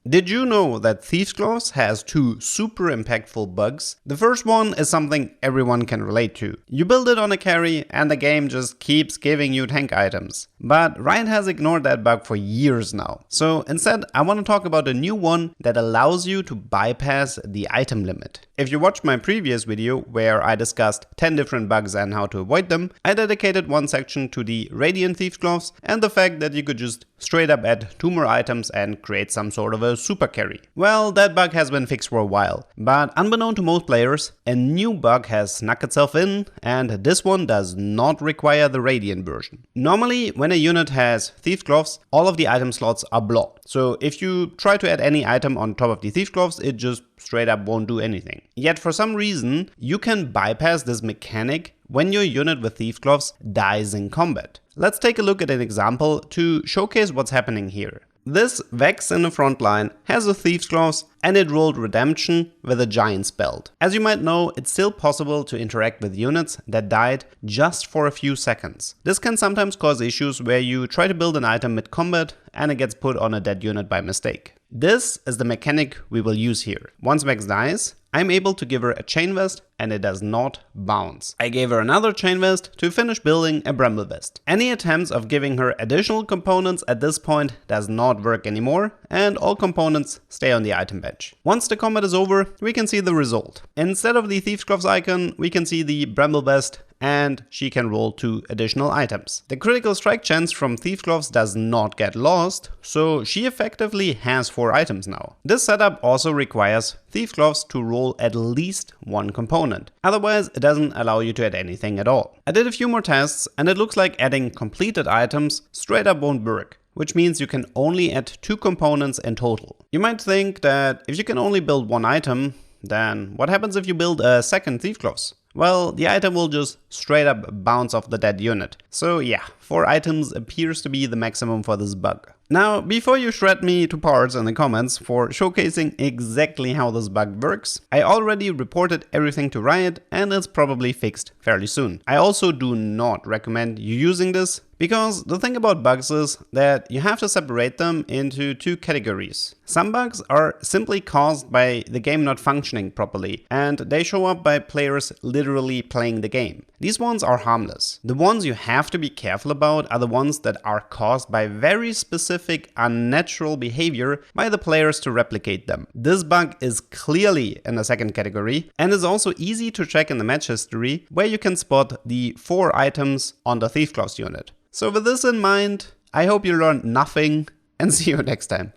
Did you know that Thieves' Gloves has two super impactful bugs? The first one is something everyone can relate to. You build it on a carry and the game just keeps giving you tank items. But Riot has ignored that bug for years now. So instead, I want to talk about a new one that allows you to bypass the item limit. If you watched my previous video where I discussed 10 different bugs and how to avoid them, I dedicated one section to the Radiant Thieves' Gloves and the fact that you could just straight up add 2 more items and create some sort of a super carry. Well, that bug has been fixed for a while, but unbeknown to most players, a new bug has snuck itself in, and this one does not require the Radiant version. Normally, when a unit has Thieves' Gloves, all of the item slots are blocked. So if you try to add any item on top of the Thieves' Gloves, it just straight up won't do anything. Yet for some reason, you can bypass this mechanic when your unit with Thieves' Gloves dies in combat. Let's take a look at an example to showcase what's happening here. This Vex in the front line has a Thieves' Gloves and it rolled Redemption with a Giant's Belt. As you might know, it's still possible to interact with units that died just for a few seconds. This can sometimes cause issues where you try to build an item mid-combat and it gets put on a dead unit by mistake. This is the mechanic we will use here. Once Vex dies, I'm able to give her a Chain Vest and it does not bounce. I gave her another Chain Vest to finish building a Bramble Vest. Any attempts of giving her additional components at this point does not work anymore, and all components stay on the item bench. Once the combat is over, we can see the result. Instead of the Thieves' Gloves icon, we can see the Bramble Vest and she can roll 2 additional items. The critical strike chance from Thieves' Gloves does not get lost, so she effectively has 4 items now. This setup also requires Thieves' Gloves to roll at least 1 component. Otherwise, it doesn't allow you to add anything at all. I did a few more tests and it looks like adding completed items straight up won't work, which means you can only add 2 components in total. You might think that if you can only build 1 item, then what happens if you build a second Thieves' Gloves? Well, the item will just straight up bounce off the dead unit. So yeah, 4 items appears to be the maximum for this bug. Now, before you shred me to parts in the comments for showcasing exactly how this bug works, I already reported everything to Riot and it's probably fixed fairly soon. I also do not recommend you using this, because the thing about bugs is that you have to separate them into 2 categories. Some bugs are simply caused by the game not functioning properly, and they show up by players literally playing the game. These ones are harmless. The ones you have to be careful about are the ones that are caused by very specific unnatural behavior by the players to replicate them. This bug is clearly in the second category and is also easy to check in the match history, where you can spot the 4 items on the Thieves' Gloves unit. So with this in mind, I hope you learned nothing and see you next time.